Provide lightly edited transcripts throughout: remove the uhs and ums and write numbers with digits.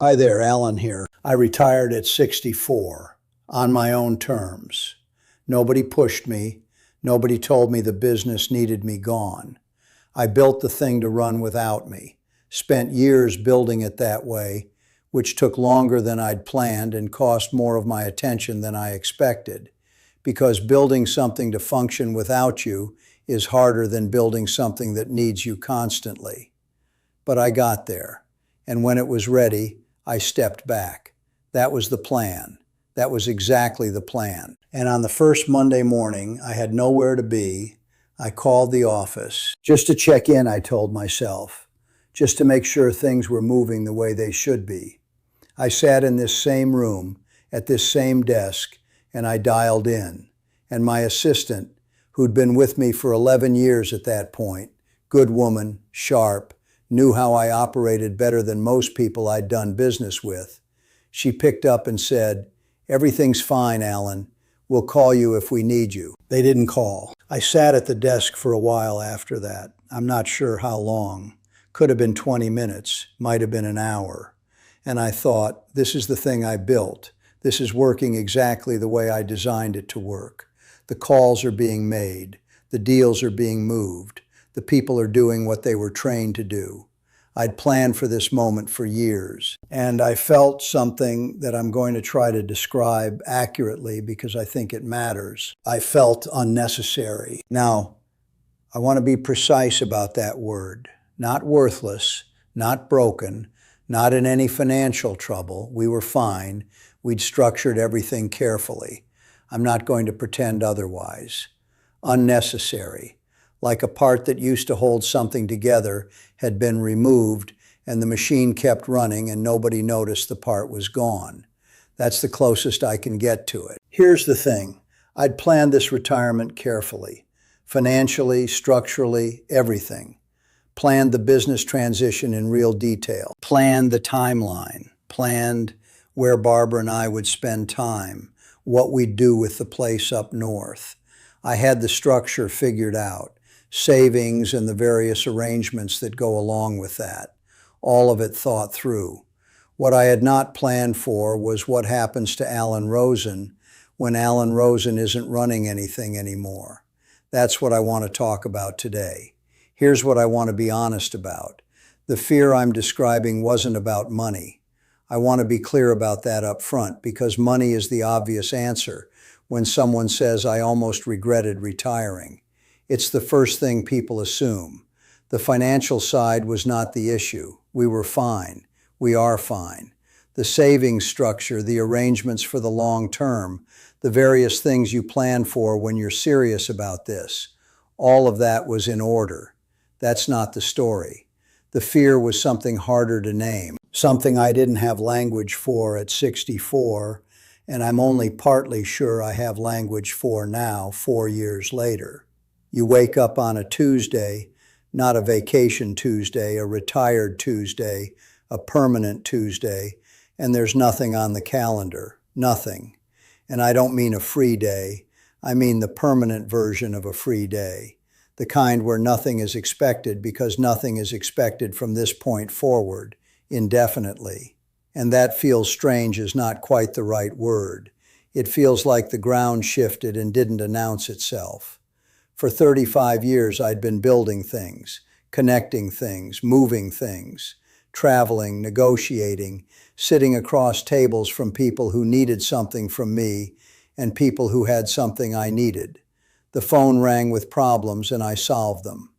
Hi there, Alan here. I retired at 64, on my own terms. Nobody pushed me. Nobody told me the business needed me gone. I built the thing to run without me. Spent years building it that way, which took longer than I'd planned and cost more of my attention than I expected. Because building something to function without you is harder than building something that needs you constantly. But I got there, and when it was ready, I stepped back. That was the plan. That was exactly the plan. And on the first Monday morning, I had nowhere to be. I called the office. Just to check in, I told myself. Just to make sure things were moving the way they should be. I sat in this same room, at this same desk, and I dialed in. And my assistant, who'd been with me for 11 years at that point, good woman, sharp, knew how I operated better than most people I'd done business with. She picked up and said, "Everything's fine, Alan. We'll call you if we need you." They didn't call. I sat at the desk for a while after that. I'm not sure how long. Could have been 20 minutes, might have been an hour. And I thought, this is the thing I built. This is working exactly the way I designed it to work. The calls are being made. The deals are being moved. The people are doing what they were trained to do. I'd planned for this moment for years, and I felt something that I'm going to try to describe accurately because I think it matters. I felt unnecessary. Now, I want to be precise about that word. Not worthless, not broken, not in any financial trouble. We were fine. We'd structured everything carefully. I'm not going to pretend otherwise. Unnecessary. Like a part that used to hold something together had been removed and the machine kept running and nobody noticed the part was gone. That's the closest I can get to it. Here's the thing. I'd planned this retirement carefully. Financially, structurally, everything. Planned the business transition in real detail. Planned the timeline. Planned where Barbara and I would spend time. What we'd do with the place up north. I had the structure figured out. Savings and the various arrangements that go along with that. All of it thought through. What I had not planned for was what happens to Alan Rosen when Alan Rosen isn't running anything anymore. That's what I want to talk about today. Here's what I want to be honest about. The fear I'm describing wasn't about money. I want to be clear about that up front because money is the obvious answer when someone says, "I almost regretted retiring." It's the first thing people assume. The financial side was not the issue. We were fine. We are fine. The savings structure, the arrangements for the long term, the various things you plan for when you're serious about this, all of that was in order. That's not the story. The fear was something harder to name, something I didn't have language for at 64, and I'm only partly sure I have language for now, 4 years later. You wake up on a Tuesday, not a vacation Tuesday, a retired Tuesday, a permanent Tuesday, and there's nothing on the calendar, nothing. And I don't mean a free day, I mean the permanent version of a free day, the kind where nothing is expected because nothing is expected from this point forward, indefinitely. And that feels strange is not quite the right word. It feels like the ground shifted and didn't announce itself. For 35 years, I'd been building things, connecting things, moving things, traveling, negotiating, sitting across tables from people who needed something from me and people who had something I needed. The phone rang with problems and I solved them.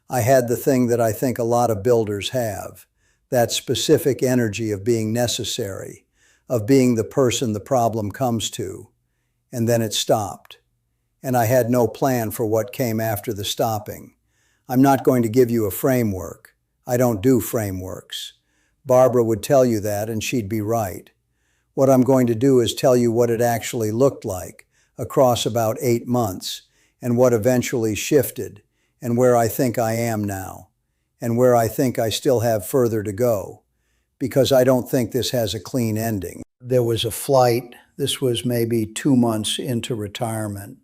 I had the thing that I think a lot of builders have, that specific energy of being necessary, of being the person the problem comes to, and then it stopped. And I had no plan for what came after the stopping. I'm not going to give you a framework. I don't do frameworks. Barbara would tell you that, and she'd be right. What I'm going to do is tell you what it actually looked like across about 8 months, and what eventually shifted, and where I think I am now, and where I think I still have further to go, because I don't think this has a clean ending. There was a flight. This was maybe 2 months into retirement.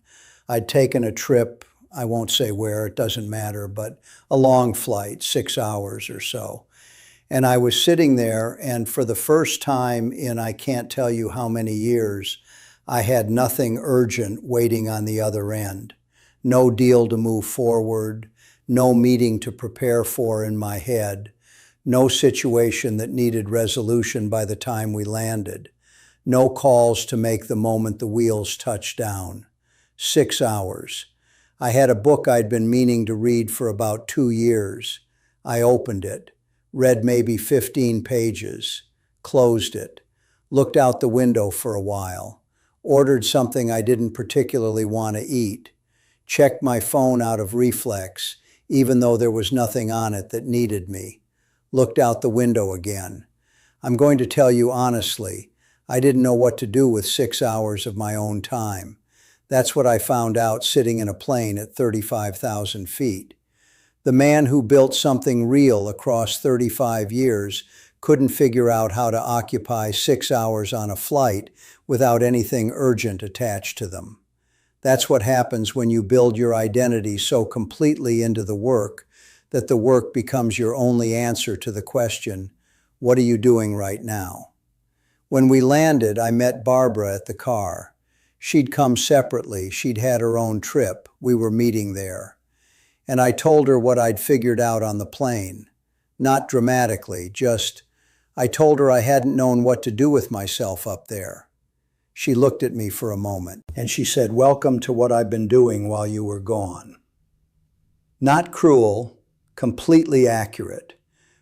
I'd taken a trip, I won't say where, it doesn't matter, but a long flight, 6 hours or so. And I was sitting there, and for the first time in I can't tell you how many years, I had nothing urgent waiting on the other end. No deal to move forward, no meeting to prepare for in my head, no situation that needed resolution by the time we landed, no calls to make the moment the wheels touched down. 6 hours. I had a book I'd been meaning to read for about 2 years. I opened it, read maybe 15 pages, closed it, looked out the window for a while, ordered something I didn't particularly want to eat, checked my phone out of reflex, even though there was nothing on it that needed me, looked out the window again. I'm going to tell you honestly, I didn't know what to do with 6 hours of my own time. That's what I found out sitting in a plane at 35,000 feet. The man who built something real across 35 years couldn't figure out how to occupy 6 hours on a flight without anything urgent attached to them. That's what happens when you build your identity so completely into the work that the work becomes your only answer to the question, what are you doing right now? When we landed, I met Barbara at the car. She'd come separately. She'd had her own trip. We were meeting there. And I told her what I'd figured out on the plane. Not dramatically, just, I told her I hadn't known what to do with myself up there. She looked at me for a moment, and she said, "Welcome to what I've been doing while you were gone." Not cruel, completely accurate.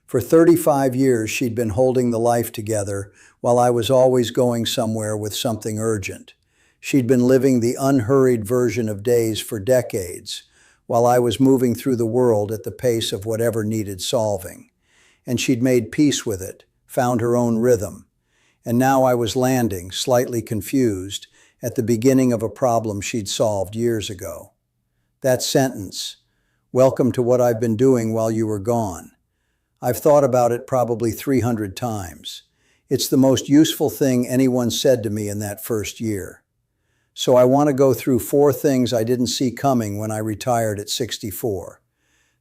For 35 years, she'd been holding the life together while I was always going somewhere with something urgent. She'd been living the unhurried version of days for decades, while I was moving through the world at the pace of whatever needed solving. And she'd made peace with it, found her own rhythm. And now I was landing, slightly confused, at the beginning of a problem she'd solved years ago. That sentence, "Welcome to what I've been doing while you were gone." I've thought about it probably 300 times. It's the most useful thing anyone said to me in that first year. So I want to go through 4 things I didn't see coming when I retired at 64.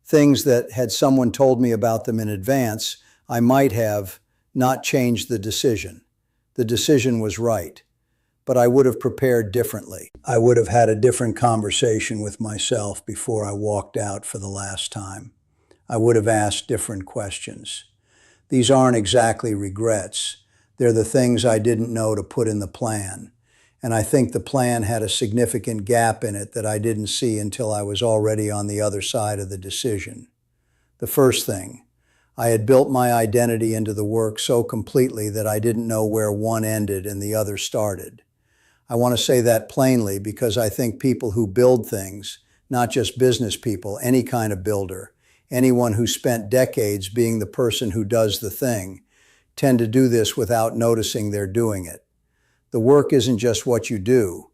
Things that, had someone told me about them in advance, I might have not changed the decision. The decision was right, but I would have prepared differently. I would have had a different conversation with myself before I walked out for the last time. I would have asked different questions. These aren't exactly regrets. They're the things I didn't know to put in the plan. And I think the plan had a significant gap in it that I didn't see until I was already on the other side of the decision. The first thing, I had built my identity into the work so completely that I didn't know where one ended and the other started. I want to say that plainly because I think people who build things, not just business people, any kind of builder, anyone who spent decades being the person who does the thing, tend to do this without noticing they're doing it. The work isn't just what you do.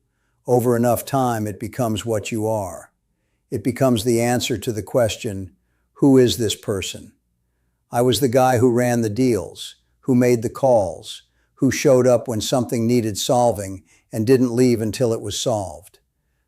Over enough time, it becomes what you are. It becomes the answer to the question, who is this person? I was the guy who ran the deals, who made the calls, who showed up when something needed solving and didn't leave until it was solved.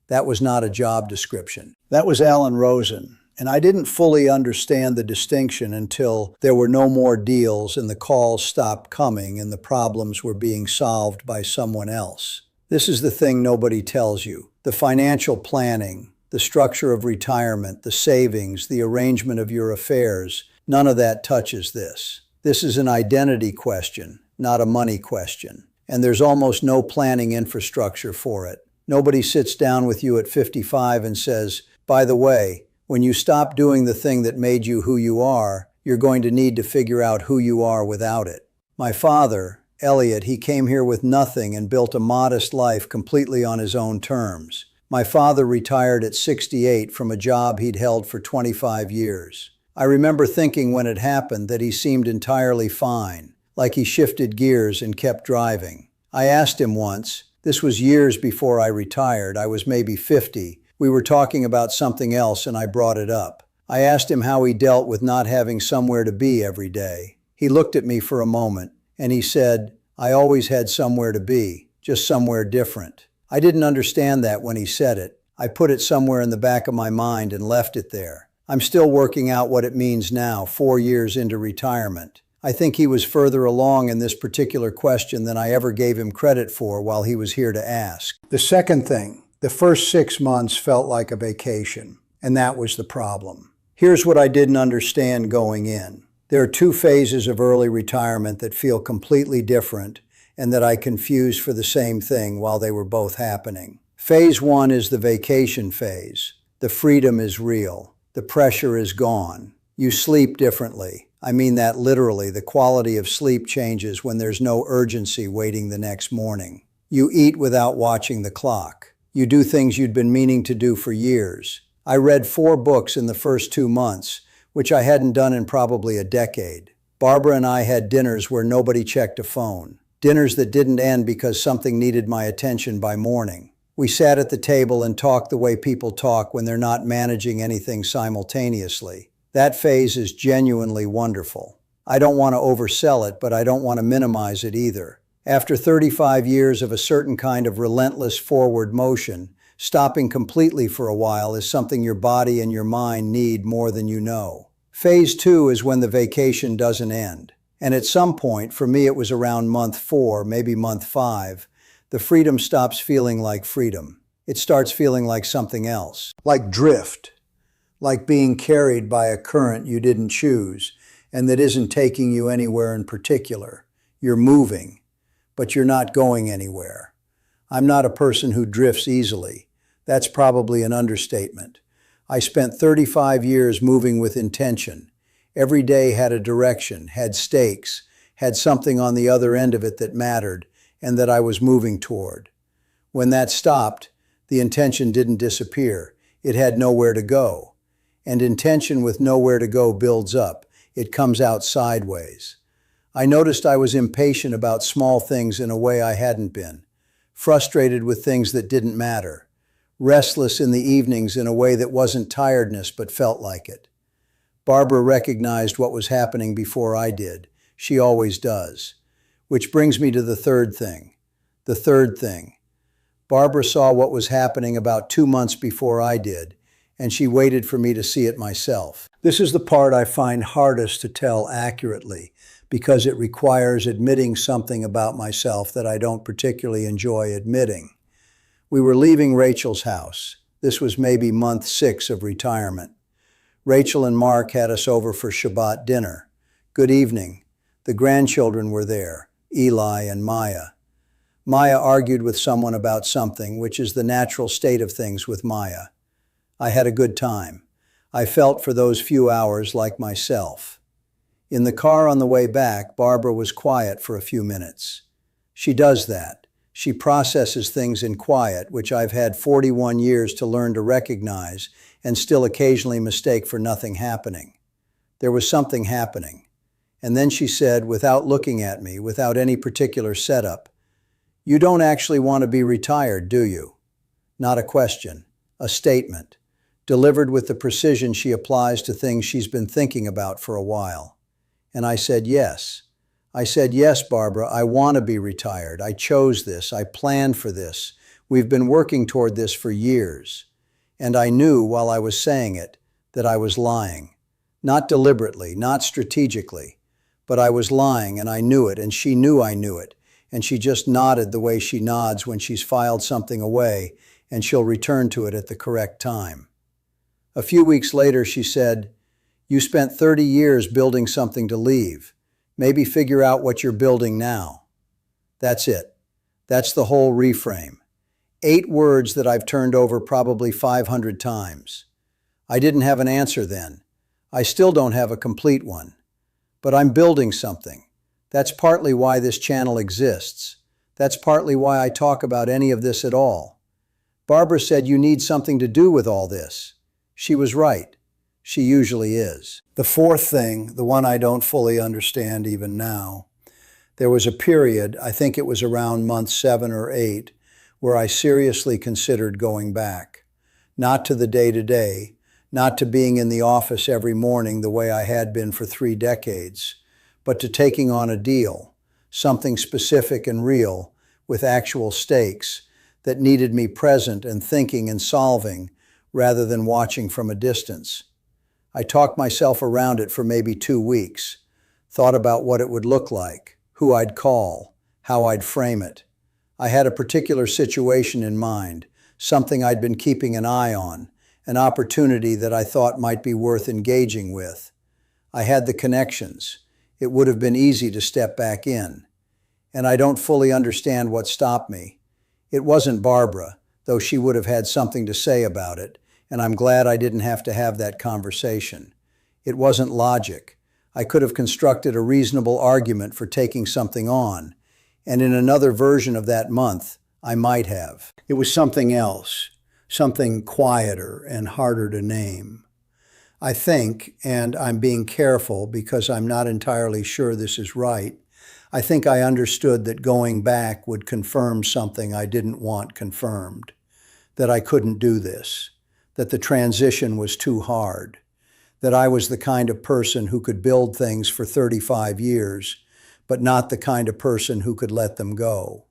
That was not a job description. That was Rosen. And I didn't fully understand the distinction until there were no more deals and the calls stopped coming and the problems were being solved by someone else. This is the thing nobody tells you. The financial planning, the structure of retirement, the savings, the arrangement of your affairs, none of that touches this. This is an identity question, not a money question. And there's almost no planning infrastructure for it. Nobody sits down with you at 55 and says, by the way, when you stop doing the thing that made you who you are, you're going to need to figure out who you are without it. My father, Elliot, he came here with nothing and built a modest life completely on his own terms. My father retired at 68 from a job he'd held for 25 years. I remember thinking when it happened that he seemed entirely fine, like he shifted gears and kept driving. I asked him once, this was years before I retired, I was maybe 50, we were talking about something else and I brought it up. I asked him how he dealt with not having somewhere to be every day. He looked at me for a moment and he said, I always had somewhere to be, just somewhere different. I didn't understand that when he said it. I put it somewhere in the back of my mind and left it there. I'm still working out what it means now, 4 years into retirement. I think he was further along in this particular question than I ever gave him credit for while he was here to ask. The second thing, the first 6 months felt like a vacation, and that was the problem. Here's what I didn't understand going in. There are two phases of early retirement that feel completely different and that I confused for the same thing while they were both happening. Phase one is the vacation phase. The freedom is real. The pressure is gone. You sleep differently. I mean that literally. The quality of sleep changes when there's no urgency waiting the next morning. You eat without watching the clock. You do things you'd been meaning to do for years. I read 4 books in the first 2 months, which I hadn't done in probably a decade. Barbara and I had dinners where nobody checked a phone. Dinners that didn't end because something needed my attention by morning. We sat at the table and talked the way people talk when they're not managing anything simultaneously. That phase is genuinely wonderful. I don't want to oversell it, but I don't want to minimize it either. After 35 years of a certain kind of relentless forward motion, stopping completely for a while is something your body and your mind need more than you know. Phase 2 is when the vacation doesn't end. And at some point, for me it was around month 4, maybe month 5, the freedom stops feeling like freedom. It starts feeling like something else. Like drift. Like being carried by a current you didn't choose and that isn't taking you anywhere in particular. You're moving, but you're not going anywhere. I'm not a person who drifts easily. That's probably an understatement. I spent 35 years moving with intention. Every day had a direction, had stakes, had something on the other end of it that mattered and that I was moving toward. When that stopped, the intention didn't disappear. It had nowhere to go. And intention with nowhere to go builds up. It comes out sideways. I noticed I was impatient about small things in a way I hadn't been. Frustrated with things that didn't matter. Restless in the evenings in a way that wasn't tiredness but felt like it. Barbara recognized what was happening before I did. She always does. Which brings me to the third thing. The third thing. Barbara saw what was happening about 2 months before I did, and she waited for me to see it myself. This is the part I find hardest to tell accurately because it requires admitting something about myself that I don't particularly enjoy admitting. We were leaving Rachel's house. This was maybe month 6 of retirement. Rachel and Mark had us over for Shabbat dinner. Good evening. The grandchildren were there, Eli and Maya. Maya argued with someone about something, which is the natural state of things with Maya. I had a good time. I felt for those few hours like myself. In the car on the way back, Barbara was quiet for a few minutes. She does that. She processes things in quiet, which I've had 41 years to learn to recognize and still occasionally mistake for nothing happening. There was something happening. And then she said, without looking at me, without any particular setup, "You don't actually want to be retired, do you?" Not a question, a statement. Delivered with the precision she applies to things she's been thinking about for a while. And I said yes. I said, "Yes, Barbara, I want to be retired. I chose this. I planned for this. We've been working toward this for years." And I knew while I was saying it that I was lying. Not deliberately, not strategically, but I was lying and I knew it and she knew I knew it. And she just nodded the way she nods when she's filed something away and she'll return to it at the correct time. A few weeks later, she said, "You spent 30 years building something to leave. Maybe figure out what you're building now." That's it. That's the whole reframe. 8 words that I've turned over probably 500 times. I didn't have an answer then. I still don't have a complete one. But I'm building something. That's partly why this channel exists. That's partly why I talk about any of this at all. Barbara said you need something to do with all this. She was right. She usually is. The fourth thing, the one I don't fully understand even now, there was a period, I think it was around month 7 or 8, where I seriously considered going back. Not to the day-to-day, not to being in the office every morning the way I had been for 3 decades, but to taking on a deal, something specific and real, with actual stakes, that needed me present and thinking and solving, rather than watching from a distance. I talked myself around it for maybe 2 weeks. thought about what it would look like, who I'd call, how I'd frame it. I had a particular situation in mind, something I'd been keeping an eye on, an opportunity that I thought might be worth engaging with. I had the connections. It would have been easy to step back in. And I don't fully understand what stopped me. It wasn't Barbara, though she would have had something to say about it, and I'm glad I didn't have to have that conversation. It wasn't logic. I could have constructed a reasonable argument for taking something on, and in another version of that month, I might have. It was something else, something quieter and harder to name. I think, and I'm being careful because I'm not entirely sure this is right, I think I understood that going back would confirm something I didn't want confirmed, that I couldn't do this, that the transition was too hard, that I was the kind of person who could build things for 35 years, but not the kind of person who could let them go.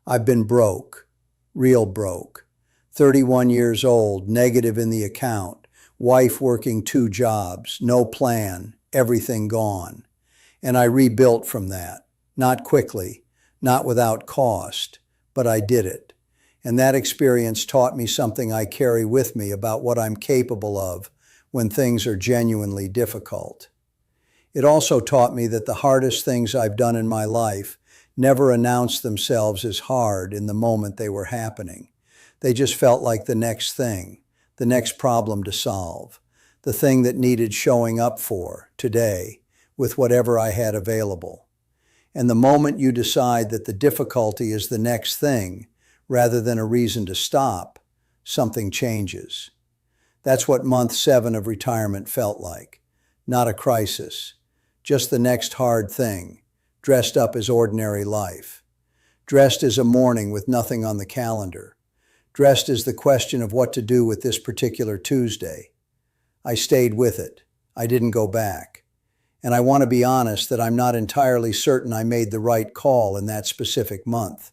I've been broke, real broke, 31 years old, negative in the account, wife working 2 jobs, no plan, everything gone. And I rebuilt from that. Not quickly, not without cost, but I did it. And that experience taught me something I carry with me about what I'm capable of when things are genuinely difficult. It also taught me that the hardest things I've done in my life never announced themselves as hard in the moment they were happening. They just felt like the next thing, the next problem to solve, the thing that needed showing up for today with whatever I had available. And the moment you decide that the difficulty is the next thing, rather than a reason to stop, something changes. That's what month 7 of retirement felt like. Not a crisis, just the next hard thing, dressed up as ordinary life. Dressed as a morning with nothing on the calendar. Dressed as the question of what to do with this particular Tuesday. I stayed with it. I didn't go back. And I want to be honest that I'm not entirely certain I made the right call in that specific month.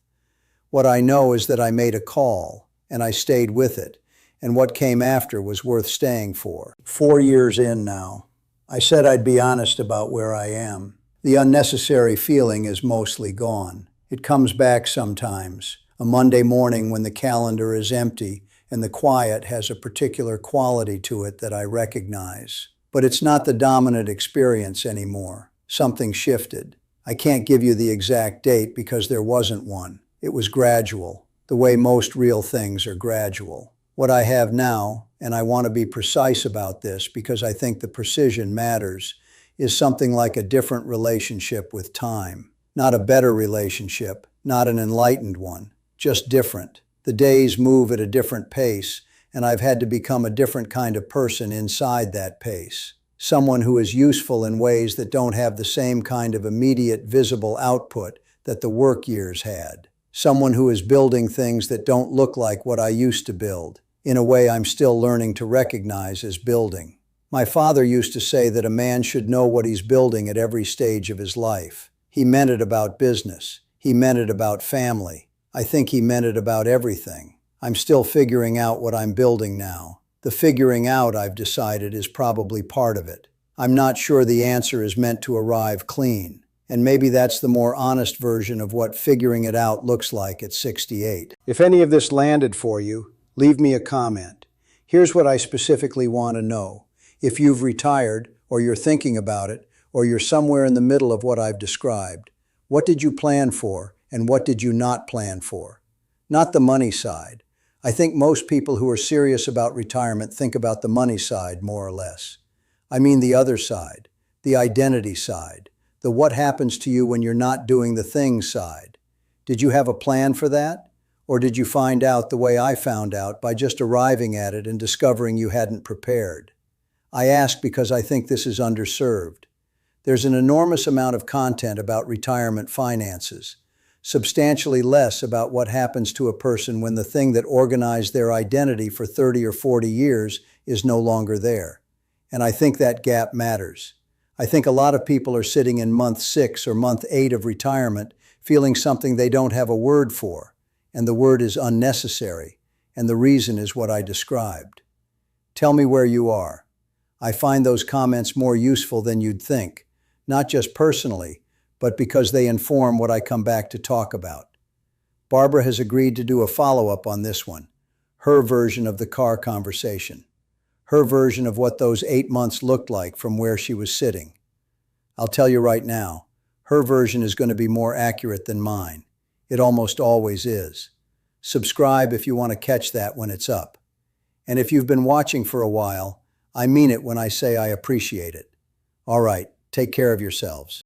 What I know is that I made a call, and I stayed with it, and what came after was worth staying for. 4 years in now. I said I'd be honest about where I am. The unnecessary feeling is mostly gone. It comes back sometimes, a Monday morning when the calendar is empty and the quiet has a particular quality to it that I recognize. But it's not the dominant experience anymore. Something shifted. I can't give you the exact date because there wasn't one. It was gradual, the way most real things are gradual. What I have now, and I want to be precise about this because I think the precision matters, is something like a different relationship with time. Not a better relationship, not an enlightened one, just different. The days move at a different pace, and I've had to become a different kind of person inside that pace. Someone who is useful in ways that don't have the same kind of immediate visible output that the work years had. Someone who is building things that don't look like what I used to build, in a way I'm still learning to recognize as building. My father used to say that a man should know what he's building at every stage of his life. He meant it about business. He meant it about family. I think he meant it about everything. I'm still figuring out what I'm building now. The figuring out, I've decided, is probably part of it. I'm not sure the answer is meant to arrive clean, and maybe that's the more honest version of what figuring it out looks like at 68. If any of this landed for you, leave me a comment. Here's what I specifically want to know. If you've retired, or you're thinking about it, or you're somewhere in the middle of what I've described, what did you plan for, and what did you not plan for? Not the money side. I think most people who are serious about retirement think about the money side, more or less. I mean the other side, the identity side, the what happens to you when you're not doing the thing side. Did you have a plan for that? Or did you find out the way I found out by just arriving at it and discovering you hadn't prepared? I ask because I think this is underserved. There's an enormous amount of content about retirement finances, substantially less about what happens to a person when the thing that organized their identity for 30 or 40 years is no longer there. And I think that gap matters. I think a lot of people are sitting in month 6 or month 8 of retirement feeling something they don't have a word for, and the word is unnecessary, and the reason is what I described. Tell me where you are. I find those comments more useful than you'd think. not just personally, but because they inform what I come back to talk about. Barbara has agreed to do a follow-up on this one, her version of the car conversation, her version of what those 8 months looked like from where she was sitting. I'll tell you right now, her version is going to be more accurate than mine. It almost always is. Subscribe if you want to catch that when it's up. And if you've been watching for a while, I mean it when I say I appreciate it. All right, take care of yourselves.